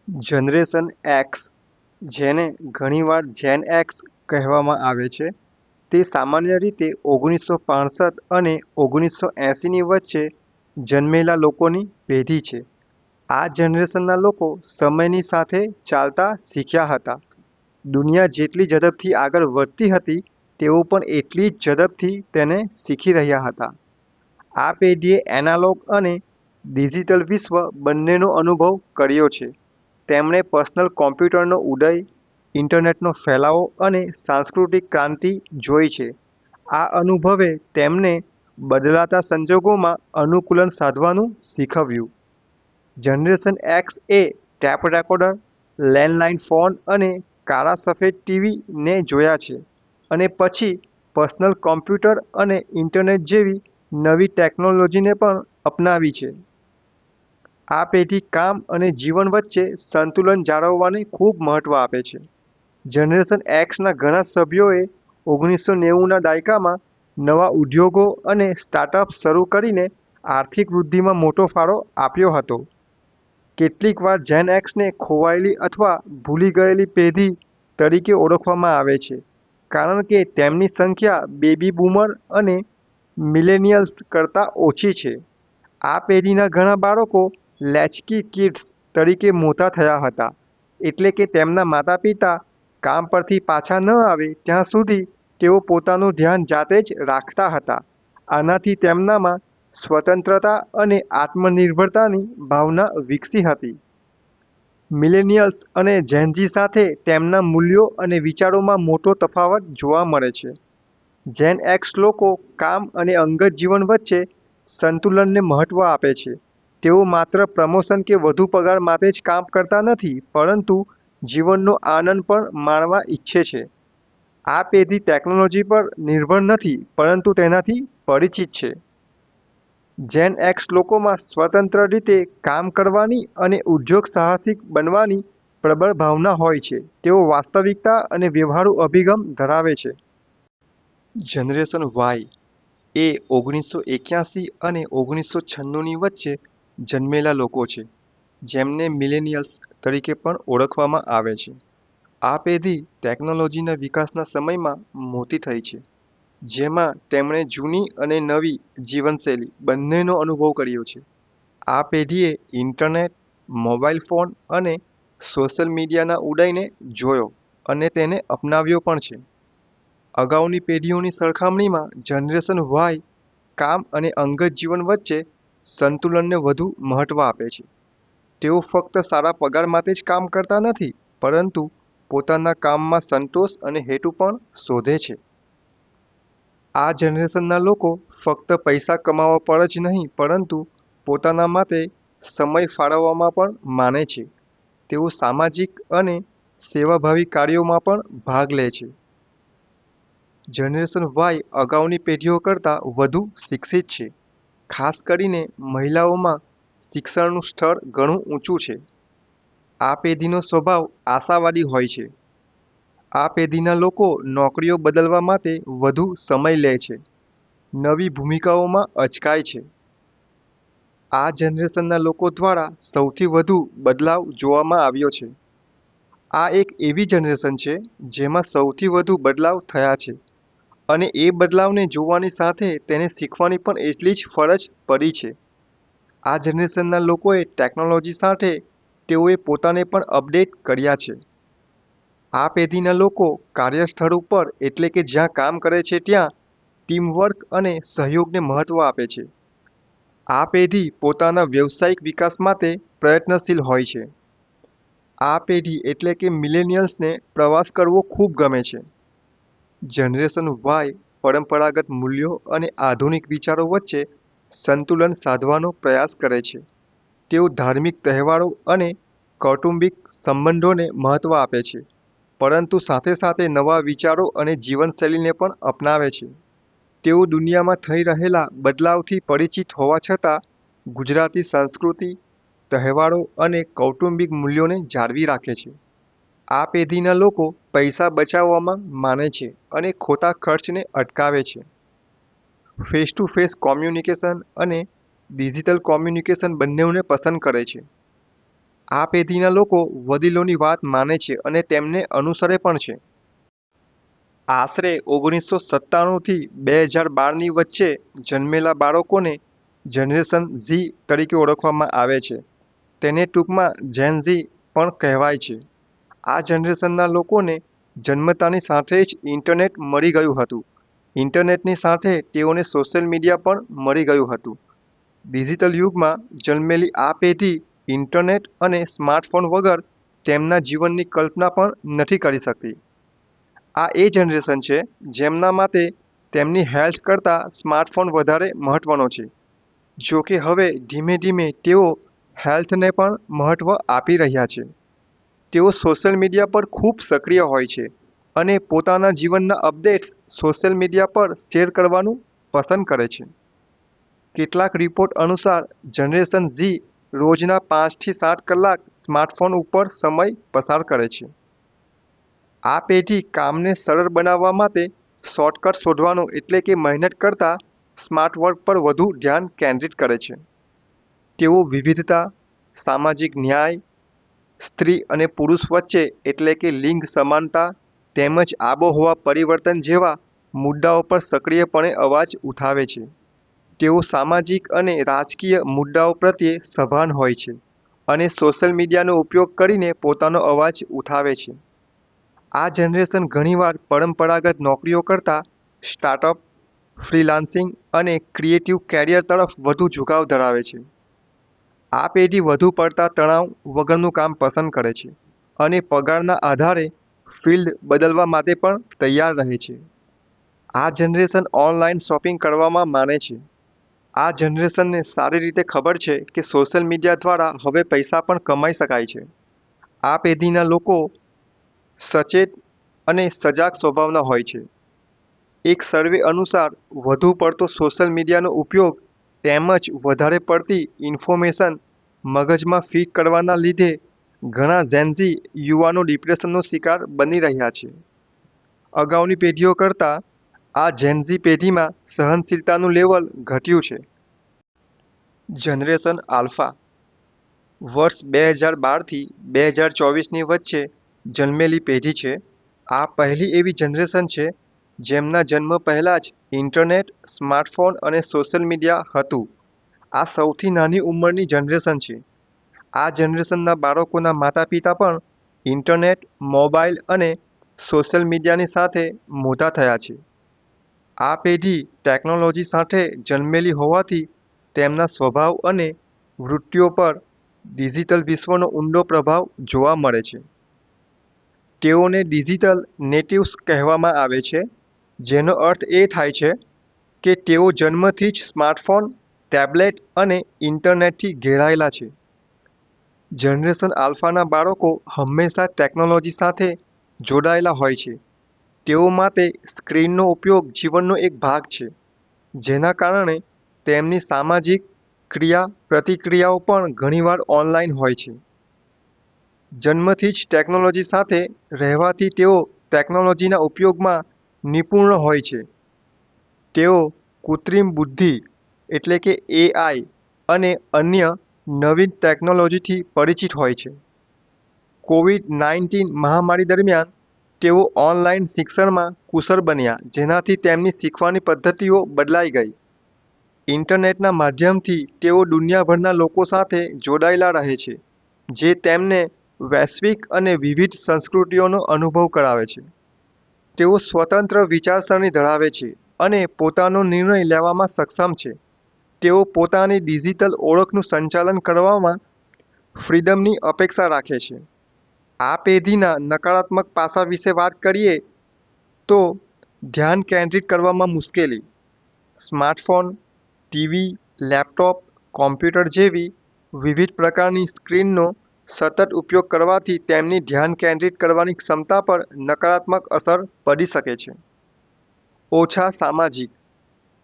Generation x, જેને ઘણીવાર જેન x કહેવામાં આવે છે, તે સામાન્ય રીતે 1965 અને 1980ની વચ્ચે જન્મેલા લોકોની પેઢી છે. આ જનરેશનના લોકો સમયની સાથે ચાલતા શીખ્યા હતા. દુનિયા જેટલી ઝડપથી આગળ વધતી હતી, તેઓ પણ એટલી જ ઝડપથી તેને શીખી રહ્યા હતા. આ પેઢીએ એનાલોગ અને ડિજિટલ વિશ્વ બંનેનો અનુભવ કર્યો છે. તેમણે પર્સનલ કોમ્પ્યુટરનો ઉદય, ઇન્ટરનેટનો ફેલાવો અને સાંસ્કૃતિક ક્રાંતિ જોઈ છે. આ અનુભવે તેમને બદલાતા સંજોગોમાં અનુકૂલન સાધવાનું શીખવ્યું. જનરેશન એક્સ એ ટેપ રેકોર્ડર, લેન્ડલાઇન ફોન અને કાળા સફેદ ટીવીને જોયા છે અને પછી પર્સનલ કોમ્પ્યુટર અને ઇન્ટરનેટ જેવી નવી ટેકનોલોજીને પણ અપનાવી છે. આ પેઢી કામ અને જીવન વચ્ચે સંતુલન જાળવવાને ખૂબ મહત્વ આપે છે. જનરેશન એક્સના ઘણા સભ્યોએ 1990ના દાયકામાં નવા ઉદ્યોગો અને સ્ટાર્ટઅપ્સ શરૂ કરીને આર્થિક વૃદ્ધિમાં મોટો ફાળો આપ્યો હતો. કેટલીકવાર જેન એક્સને ખોવાયેલી અથવા ભૂલી ગયેલી પેઢી તરીકે ઓળખવામાં આવે છે, કારણ કે તેમની સંખ્યા બેબી બૂમર અને મિલેનિયલ્સ કરતાં ઓછી છે. આ પેઢીના ઘણા બાળકો લેચકી કિડ્સ તરીકે મોટા થયા હતા, એટલે કે તેમના માતા-પિતા કામ પરથી પાછા ન આવે ત્યાં સુધી તેઓ પોતાનું ધ્યાન જાતે જ રાખતા હતા. આનાથી તેમનામાં સ્વતંત્રતા અને આત્મનિર્ભરતાની ભાવના વિકસી હતી. મિલેનિયલ્સ અને જેન ઝી સાથે તેમના મૂલ્યો અને વિચારોમાં મોટો તફાવત જોવા મળે છે. જેન એક્સ લોકો કામ અને અંગત જીવન વચ્ચે સંતુલનને મહત્વ આપે છે. તેઓ માત્ર પ્રમોશન કે વધુ પગાર માટે જ કામ કરતા નથી, પરંતુ જીવનનો આનંદ પણ માણવા ઈચ્છે છે. આ પેઢી ટેકનોલોજી પર નિર્ભર નથી, પરંતુ તેનાથી પરિચિત છે. જેન એક્સ લોકોમાં સ્વતંત્ર રીતે કામ કરવાની અને ઉદ્યોગ સાહસિક બનવાની પ્રબળ ભાવના હોય છે. તેઓ વાસ્તવિકતા અને વ્યવહારુ અભિગમ ધરાવે છે. જનરેશન વાય એ 1981 અને 1996ની વચ્ચે જન્મેલા લોકો છે, જેમને મિલેનિયલ્સ તરીકે પણ ઓળખવામાં આવે છે. આ પેઢી ટેકનોલોજીના વિકાસના સમયમાં મોટી થઈ છે, જેમાં તેમણે જૂની અને નવી જીવનશૈલી બંનેનો અનુભવ કર્યો છે. આ પેઢીએ ઇન્ટરનેટ, મોબાઈલ ફોન અને સોશિયલ મીડિયાના ઉદયને જોયો અને તેને અપનાવ્યો પણ છે. અગાઉની પેઢીઓની સરખામણીમાં જનરેશન વાય કામ અને અંગત જીવન વચ્ચે સંતુલનને વધુ મહત્વ આપે છે. તેઓ ફક્ત સારા પગાર માટે જ કામ કરતા નથી, પરંતુ પોતાના કામમાં સંતોષ અને હેતુ પણ શોધે છે. આ જનરેશનના લોકો ફક્ત પૈસા કમાવા પર જ નહીં, પરંતુ પોતાના માટે સમય ફાળવવામાં પણ માને છે. તેઓ સામાજિક અને સેવાભાવી કાર્યોમાં પણ ભાગ લે છે. જનરેશન વાય અગાઉની પેઢીઓ કરતાં વધુ શિક્ષિત છે. ખાસ કરીને મહિલાઓમાં શિક્ષણનું સ્તર ઘણું ઊંચું છે. આ પેઢીનો સ્વભાવ આશાવાદી હોય છે. આ પેઢીના લોકો નોકરીઓ બદલવા માટે વધુ સમય લે છે, નવી ભૂમિકાઓમાં અચકાય છે. આ જનરેશનના લોકો દ્વારા સૌથી વધુ બદલાવ જોવામાં આવ્યો છે. આ એક એવી જનરેશન છે જેમાં સૌથી વધુ બદલાવ થયા છે, અને એ બદલાવને જોવાની સાથે તેને શીખવાની પણ એટલી જ ફરજ પડી છે. આ જનરેશનના લોકોએ ટેકનોલોજી સાથે તેઓએ પોતાને પણ અપડેટ કર્યા છે. આ પેઢીના લોકો કાર્યસ્થળ ઉપર, એટલે કે જ્યાં કામ કરે છે ત્યાં ટીમવર્ક અને સહયોગને મહત્વ આપે છે. આ પેઢી પોતાના વ્યવસાયિક વિકાસ માટે પ્રયત્નશીલ હોય છે. આ પેઢી એટલે કે મિલેનિયલ્સને પ્રવાસ કરવો ખૂબ ગમે છે. જનરેશન વાય પરંપરાગત મૂલ્યો અને આધુનિક વિચારો વચ્ચે સંતુલન સાધવાનો પ્રયાસ કરે છે. તેઓ ધાર્મિક તહેવારો અને કૌટુંબિક સંબંધોને મહત્વ આપે છે, પરંતુ સાથે સાથે નવા વિચારો અને જીવનશૈલીને પણ અપનાવે છે. તેઓ દુનિયામાં થઈ રહેલા બદલાવથી પરિચિત હોવા છતાં ગુજરાતી સંસ્કૃતિ, તહેવારો અને કૌટુંબિક મૂલ્યોને જાળવી રાખે છે. આ પેઢીના લોકો પૈસા બચાવવામાં માને છે અને ખોટા ખર્ચને અટકાવે છે. ફેસ ટુ ફેસ કોમ્યુનિકેશન અને ડિજિટલ કોમ્યુનિકેશન બંનેને પસંદ કરે છે. આ પેઢીના લોકો વડીલોની વાત માને છે અને તેમને અનુસરે પણ છે. આશરે 1997થી 2012ની વચ્ચે જન્મેલા બાળકોને જનરેશન ઝી તરીકે ઓળખવામાં આવે છે. તેને ટૂંકમાં જેન ઝી પણ કહેવાય છે. આ જનરેશનના લોકોને જન્મતાની સાથે જ ઇન્ટરનેટ મળી ગયું હતું. ઇન્ટરનેટની સાથે તેઓને સોશિયલ મીડિયા પણ મળી ગયું હતું. ડિજિટલ યુગમાં જન્મેલી આ પેઢી ઇન્ટરનેટ અને સ્માર્ટફોન વગર તેમના જીવનની કલ્પના પણ નથી કરી શકતી. આ એ જનરેશન છે જેમના માટે તેમની હેલ્થ કરતાં સ્માર્ટફોન વધારે મહત્ત્વનો છે. જો કે હવે ધીમે ધીમે તેઓ હેલ્થને પણ મહત્ત્વ આપી રહ્યા છે. તેઓ સોશિયલ મીડિયા પર ખૂબ સક્રિય હોય છે અને પોતાના જીવનના અપડેટ્સ સોશિયલ મીડિયા પર શેર કરવાનું પસંદ કરે છે. કેટલાક રિપોર્ટ અનુસાર જનરેશન ઝી રોજના 5થી 7 કલાક સ્માર્ટફોન ઉપર સમય પસાર કરે છે. આ પેઢી કામને સરળ બનાવવા માટે શોર્ટકટ શોધવાનો એટલે કે મહેનત કરતાં સ્માર્ટ વર્ક પર વધુ ધ્યાન કેન્દ્રિત કરે છે. તેઓ વિવિધતા, સામાજિક ન્યાય, સ્ત્રી અને પુરુષ વચ્ચે એટલે કે લિંગ સમાનતા તેમજ આબોહવા પરિવર્તન જેવા મુદ્દાઓ પર સક્રિયપણે અવાજ ઉઠાવે છે. તેઓ સામાજિક અને રાજકીય મુદ્દાઓ પ્રત્યે સભાન હોય છે અને સોશિયલ મીડિયાનો ઉપયોગ કરીને પોતાનો અવાજ ઉઠાવે છે. આ જનરેશન ઘણીવાર પરંપરાગત નોકરીઓ કરતાં સ્ટાર્ટઅપ, ફ્રીલાન્સિંગ અને ક્રિએટિવ કેરિયર તરફ વધુ ઝુકાવ ધરાવે છે. આ પેઢી વધુ પડતા તણાવ વગરનું કામ પસંદ કરે છે અને પગારના આધારે ફિલ્ડ બદલવા માટે પણ તૈયાર રહે છે. આ જનરેશન ઓનલાઈન શોપિંગ કરવામાં માને છે. આ જનરેશનને સારી રીતે ખબર છે કે સોશિયલ મીડિયા દ્વારા હવે પૈસા પણ કમાઈ શકાય છે. આ પેઢીના લોકો સચેત અને સજાગ સ્વભાવના હોય છે. એક સર્વે અનુસાર વધુ પડતો સોશિયલ મીડિયાનો ઉપયોગ તેમજ વધારે પડતી ઇન્ફોર્મેશન મગજમાં ફીડ કરવાના લીધે ઘણા જેન ઝી યુવાનો ડિપ્રેશનનો શિકાર બની રહ્યા છે. અગાઉની પેઢીઓ કરતાં આ જેન ઝી પેઢીમાં સહનશીલતાનું લેવલ ઘટ્યું છે. જનરેશન આલ્ફા વર્ષ 2012થી 2024ની વચ્ચે જન્મેલી પેઢી છે. આ પહેલી એવી જનરેશન છે જેમના જન્મ પહેલાં જ ઇન્ટરનેટ, સ્માર્ટફોન અને સોશિયલ મીડિયા હતું. આ સૌથી નાની ઉંમરની જનરેશન છે. આ જનરેશનના બાળકોના માતા-પિતા પણ ઇન્ટરનેટ, મોબાઈલ અને સોશિયલ મીડિયાની સાથે મોટા થયા છે. આ પેઢી ટેકનોલોજી સાથે જન્મેલી હોવાથી તેમના સ્વભાવ અને વૃત્તિઓ પર ડિજિટલ વિશ્વનો ઊંડો પ્રભાવ જોવા મળે છે. તેઓને ડિજિટલ નેટિવ્સ કહેવામાં આવે છે, જેનો અર્થ એ થાય છે કે તેઓ જન્મથી જ સ્માર્ટફોન, ટેબ્લેટ અને ઇન્ટરનેટથી ઘેરાયેલા છે. જનરેશન આલ્ફાના બાળકો હંમેશા ટેકનોલોજી સાથે જોડાયેલા હોય છે. તેઓ માટે સ્ક્રીનનો ઉપયોગ જીવનનો એક ભાગ છે, જેના કારણે તેમની સામાજિક ક્રિયા-પ્રતિક્રિયાઓ પણ ઘણીવાર ઓનલાઈન હોય છે. જન્મથી જ ટેકનોલોજી સાથે રહેવાથી તેઓ ટેકનોલોજીના ઉપયોગમાં નિપુણ હોય છે. તેઓ કૃત્રિમ બુદ્ધિ એટલે કે AI અને અન્ય નવીન ટેકનોલોજીથી પરિચિત હોય છે. કોવિડ-19 મહામારી દરમિયાન તેઓ ઓનલાઈન શિક્ષણમાં કુશળ બન્યા, જેનાથી તેમની શીખવાની પદ્ધતિઓ બદલાઈ ગઈ. ઇન્ટરનેટના માધ્યમથી તેઓ દુનિયાભરના લોકો સાથે જોડાયેલા રહે છે, જે તેમને વૈશ્વિક અને વિવિધ સંસ્કૃતિઓનો અનુભવ કરાવે છે. તેઓ સ્વતંત્ર વિચારસરણી ધરાવે છે અને પોતાનો નિર્ણય લેવામાં સક્ષમ છે. તેઓ પોતાની ડિજિટલ ઓળખનું સંચાલન કરવામાં ફ્રીડમની અપેક્ષા રાખે છે. આ પેઢીના નકારાત્મક પાસા વિશે વાત કરીએ તો ધ્યાન કેન્દ્રિત કરવામાં મુશ્કેલી. સ્માર્ટફોન, ટીવી, લેપટોપ, કોમ્પ્યુટર જેવી વિવિધ પ્રકારની સ્ક્રીનનો સતત ઉપયોગ કરવાથી તેમની ધ્યાન કેન્દ્રિત કરવાની ક્ષમતા પર નકારાત્મક અસર પડી શકે છે. ઓછા સામાજિક.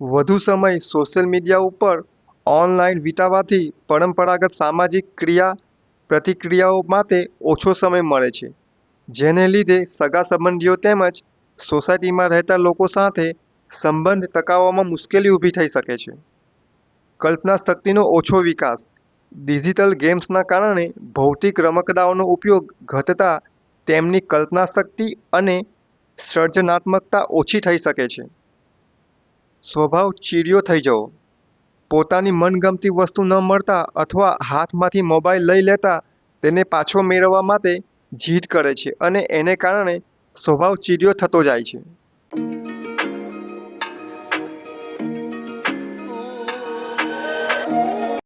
વધુ સમય સોશિયલ મીડિયા ઉપર ઓનલાઈન વિતાવવાથી પરંપરાગત સામાજિક ક્રિયા-પ્રતિક્રિયાઓ માટે ઓછો સમય મળે છે, જેને લીધે સગા-સંબંધીઓ તેમજ સોસાયટીમાં રહેતા લોકો સાથે સંબંધ ટકાવવામાં મુશ્કેલી ઊભી થઈ શકે છે. કલ્પના શક્તિનો ઓછો વિકાસ. ડિજિટલ ગેમ્સના કારણે ભૌતિક રમકડાઓનો ઉપયોગ ઘટતા તેમની કલ્પનાશક્તિ અને સર્જનાત્મકતા ઓછી થઈ શકે છે. સ્વભાવ ચીડિયો થઈ જવો. પોતાની મનગમતી વસ્તુ ન મળતા અથવા હાથમાંથી મોબાઈલ લઈ લેતા તેને પાછો મેળવવા માટે જીદ કરે છે અને એને કારણે સ્વભાવ ચીડિયો થતો જાય છે.